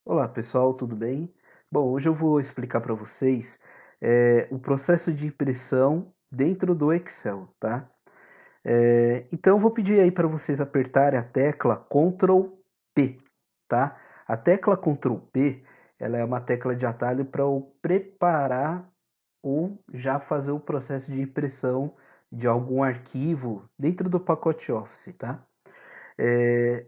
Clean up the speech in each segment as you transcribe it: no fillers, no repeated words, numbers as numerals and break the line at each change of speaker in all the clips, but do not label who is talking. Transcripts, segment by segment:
Olá pessoal, tudo bem? Bom, hoje eu vou explicar para vocês o processo de impressão dentro do Excel, tá? Então eu vou pedir aí para vocês apertarem a tecla Ctrl P, tá? A tecla Ctrl P, ela é uma tecla de atalho para eu preparar ou já fazer o processo de impressão de algum arquivo dentro do pacote Office, tá? É,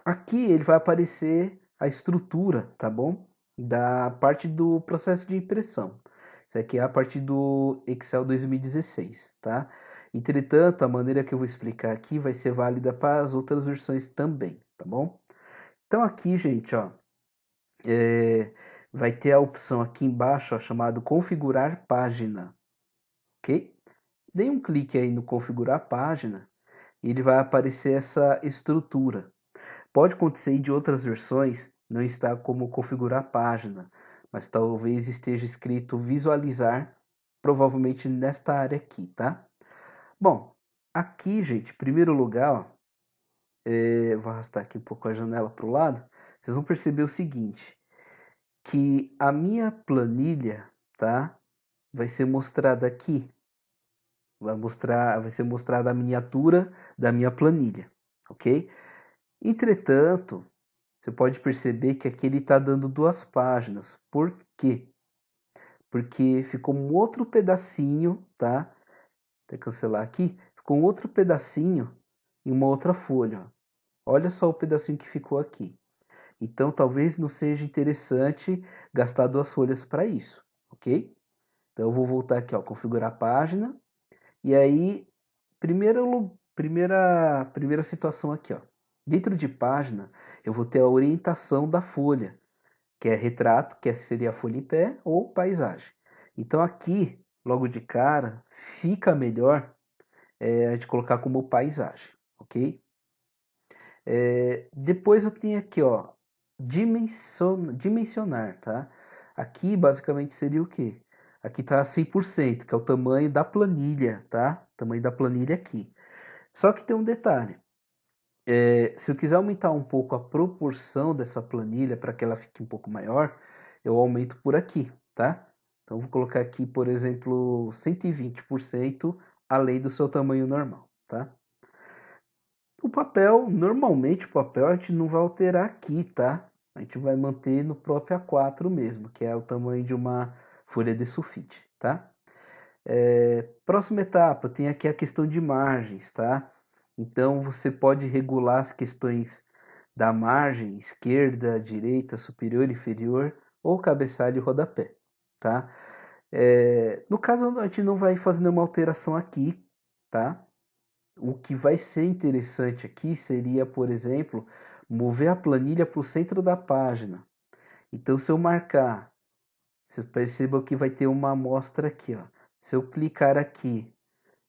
Aqui ele vai aparecer a estrutura, tá bom? Da parte do processo de impressão. Isso aqui é a parte do Excel 2016, tá? Entretanto, a maneira que eu vou explicar aqui vai ser válida para as outras versões também, tá bom? Então aqui, gente, ó, vai ter a opção aqui embaixo, ó, chamado configurar página, ok? Dê um clique aí no configurar página e ele vai aparecer essa estrutura. Pode acontecer de outras versões não estar como configurar a página, mas talvez esteja escrito visualizar, provavelmente nesta área aqui, tá? Bom, aqui, gente, em primeiro lugar, ó, vou arrastar aqui um pouco a janela para o lado, vocês vão perceber o seguinte, que a minha planilha, tá, vai ser mostrada aqui, vai ser mostrada a miniatura da minha planilha, ok? Entretanto, você pode perceber que aqui ele está dando duas páginas. Por quê? Porque ficou um outro pedacinho, tá? Vou cancelar aqui. Ficou um outro pedacinho em uma outra folha. Olha só o pedacinho que ficou aqui. Então, talvez não seja interessante gastar duas folhas para isso, ok? Então, eu vou voltar aqui, ó, configurar a página. E aí, primeira situação aqui, ó. Dentro de página, eu vou ter a orientação da folha, que é retrato, que seria a folha em pé, ou paisagem. Então aqui, logo de cara, fica melhor a gente colocar como paisagem, ok? Depois eu tenho aqui, ó, dimensionar, tá? Aqui basicamente seria o quê? Aqui está 100%, que é o tamanho da planilha, tá? Tamanho da planilha aqui. Só que tem um detalhe. Se eu quiser aumentar um pouco a proporção dessa planilha para que ela fique um pouco maior, eu aumento por aqui, tá? Então vou colocar aqui, por exemplo, 120% além do seu tamanho normal, tá? O papel, normalmente o papel a gente não vai alterar aqui, tá? A gente vai manter no próprio A4 mesmo, que é o tamanho de uma folha de sulfite, tá? Próxima etapa, tem aqui a questão de margens, tá? Então você pode regular as questões da margem esquerda, direita, superior, inferior ou cabeçalho e rodapé, tá? No caso a gente não vai fazer nenhuma alteração aqui, tá? O que vai ser interessante aqui seria, por exemplo, mover a planilha para o centro da página. Então se eu marcar, você perceba que vai ter uma amostra aqui, ó. Se eu clicar aqui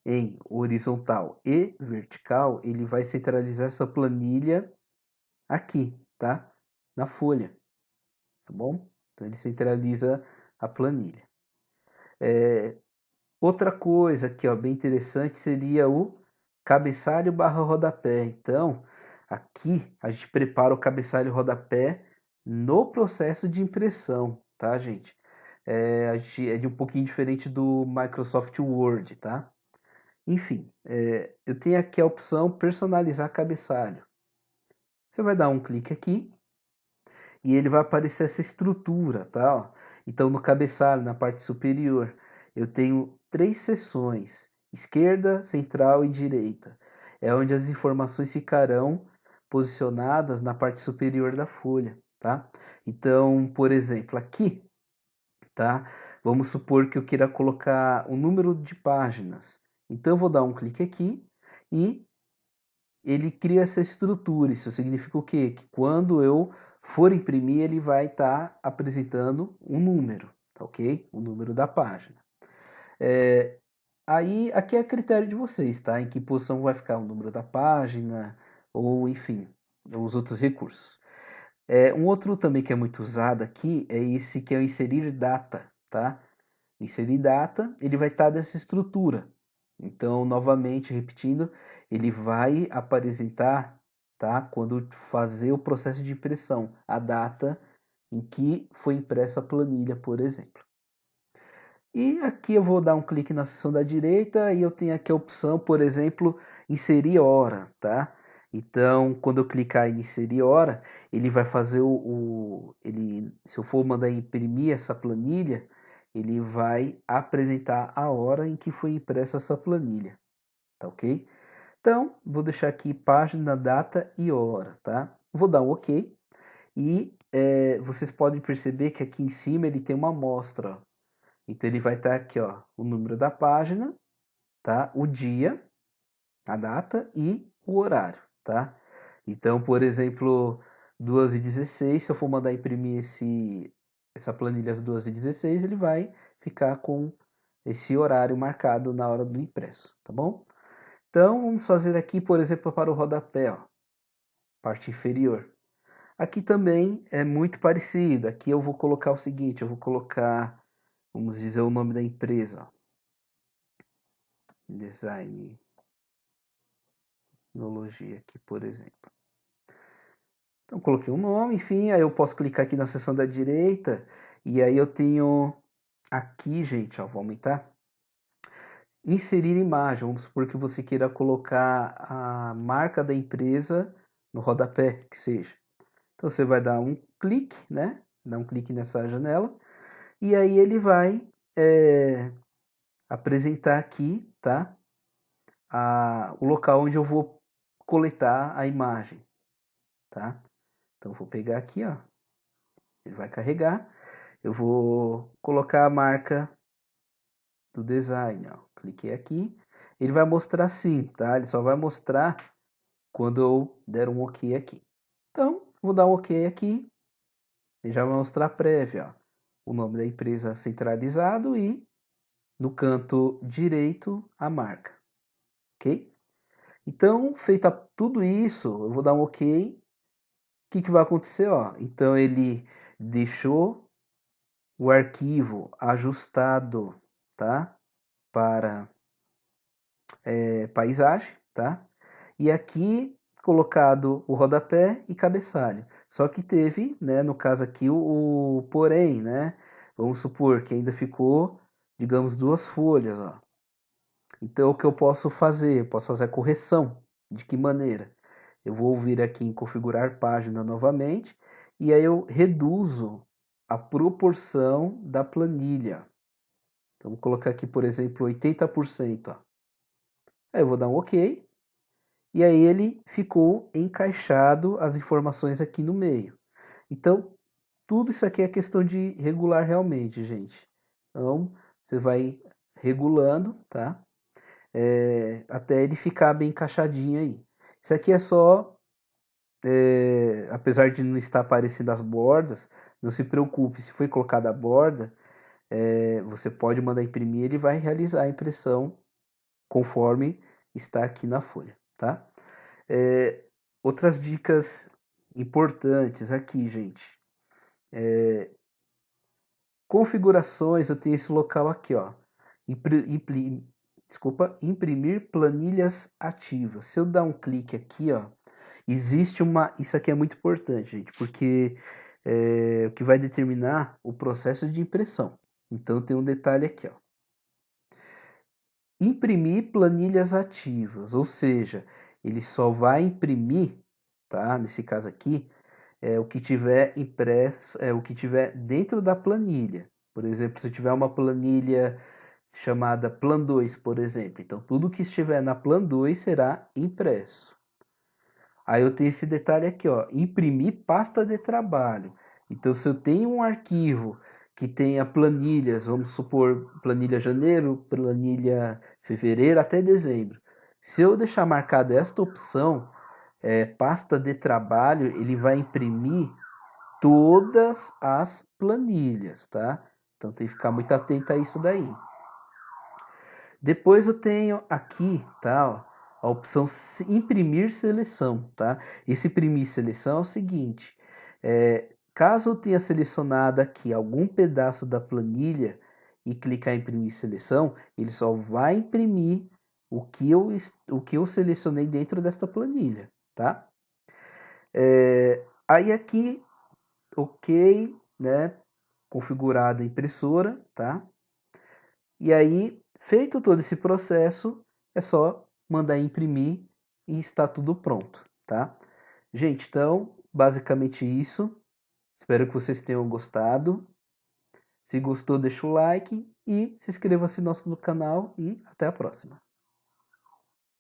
em horizontal e vertical, ele vai centralizar essa planilha aqui, tá? Na folha, tá bom? Então ele centraliza a planilha. Outra coisa aqui, ó, bem interessante seria o cabeçalho barra rodapé. Então, aqui a gente prepara o cabeçalho e rodapé no processo de impressão, tá, gente? É de um pouquinho diferente do Microsoft Word, tá? Enfim, eu tenho aqui a opção personalizar cabeçalho. Você vai dar um clique aqui e ele vai aparecer essa estrutura, tá? Ó. Então, no cabeçalho, na parte superior, eu tenho três seções: esquerda, central e direita. É onde as informações ficarão posicionadas na parte superior da folha, tá? Então, por exemplo, aqui, tá? Vamos supor que eu queira colocar o número de páginas. Então, eu vou dar um clique aqui e ele cria essa estrutura. Isso significa o quê? Que quando eu for imprimir, ele vai estar apresentando um número, tá ok? O número da página. Aí, aqui é a critério de vocês, tá? Em que posição vai ficar o número da página, ou enfim, os outros recursos. Um outro também que é muito usado aqui é esse que é o inserir data, tá? Inserir data, ele vai estar dessa estrutura. Então, novamente, repetindo, ele vai apresentar, tá? Quando fazer o processo de impressão, a data em que foi impressa a planilha, por exemplo. E aqui eu vou dar um clique na seção da direita e eu tenho aqui a opção, por exemplo, inserir hora, tá? Então, quando eu clicar em inserir hora, ele vai fazer se eu for mandar imprimir essa planilha, ele vai apresentar a hora em que foi impressa essa planilha, tá ok? Então, vou deixar aqui página, data e hora, tá? Vou dar um OK e vocês podem perceber que aqui em cima ele tem uma amostra, ó. Então ele vai estar aqui, ó, o número da página, tá? O dia, a data e o horário, tá? Então, por exemplo, 2h16, se eu for mandar imprimir essa planilha às 2h16, ele vai ficar com esse horário marcado na hora do impresso, tá bom? Então, vamos fazer aqui, por exemplo, para o rodapé, ó, parte inferior. Aqui também é muito parecido. Aqui eu vou colocar o seguinte, eu vou colocar, vamos dizer, o nome da empresa, ó. Design Tecnologia aqui, por exemplo. Então, coloquei um nome, enfim, aí eu posso clicar aqui na seção da direita, e aí eu tenho aqui, gente, ó, vou aumentar. Inserir imagem, vamos supor que você queira colocar a marca da empresa no rodapé, que seja. Então, você vai dar um clique, né? Dar um clique nessa janela, e aí ele vai apresentar aqui, tá? O local onde eu vou coletar a imagem, tá? Então, vou pegar aqui, ó. Ele vai carregar. Eu vou colocar a marca do design, ó. Cliquei aqui. Ele vai mostrar assim, tá? Ele só vai mostrar quando eu der um OK aqui. Então, vou dar um OK aqui. Ele já vai mostrar prévia, ó, o nome da empresa centralizado e no canto direito a marca, ok? Então, feita tudo isso, eu vou dar um OK. O que vai acontecer, ó? Então ele deixou o arquivo ajustado, tá? Para paisagem, tá? E aqui colocado o rodapé e cabeçalho. Só que teve, né, no caso aqui, o porém, né? Vamos supor que ainda ficou, digamos, 2 folhas, ó. Então, o que eu posso fazer? Eu posso fazer a correção. De que maneira? Eu vou vir aqui em configurar página novamente, e aí eu reduzo a proporção da planilha. Então, vou colocar aqui, por exemplo, 80%, ó. Aí eu vou dar um OK. E aí ele ficou encaixado as informações aqui no meio. Então, tudo isso aqui é questão de regular realmente, gente. Então, você vai regulando, tá? Até ele ficar bem encaixadinho aí. Isso aqui é só, apesar de não estar aparecendo as bordas, não se preocupe, se foi colocada a borda, você pode mandar imprimir, ele vai realizar a impressão conforme está aqui na folha, tá? Outras dicas importantes aqui, gente. Configurações, eu tenho esse local aqui, ó. Imprimir planilhas ativas. Se eu dar um clique aqui, ó, existe uma. Isso aqui é muito importante, gente, porque o que vai determinar o processo de impressão. Então tem um detalhe aqui, ó. Imprimir planilhas ativas, ou seja, ele só vai imprimir, tá? Nesse caso aqui, o que tiver impresso, o que tiver dentro da planilha. Por exemplo, se tiver uma planilha chamada Plan 2, por exemplo, então tudo que estiver na Plan 2 será impresso. Aí eu tenho esse detalhe aqui, ó, imprimir pasta de trabalho. Então, se eu tenho um arquivo que tenha planilhas, vamos supor, planilha janeiro, planilha fevereiro até dezembro. Se eu deixar marcada esta opção, pasta de trabalho, ele vai imprimir todas as planilhas, tá? Então tem que ficar muito atento a isso daí. Depois eu tenho aqui, tá, ó, a opção imprimir seleção, tá? Esse imprimir seleção é o seguinte, caso eu tenha selecionado aqui algum pedaço da planilha e clicar em imprimir seleção, ele só vai imprimir o que eu selecionei dentro desta planilha, tá? Aí aqui, ok, né, configurada a impressora, tá? E aí, feito todo esse processo, é só mandar imprimir e está tudo pronto, tá? Gente, então, basicamente isso. Espero que vocês tenham gostado. Se gostou, deixa o like e se inscreva-se no nosso canal e até a próxima.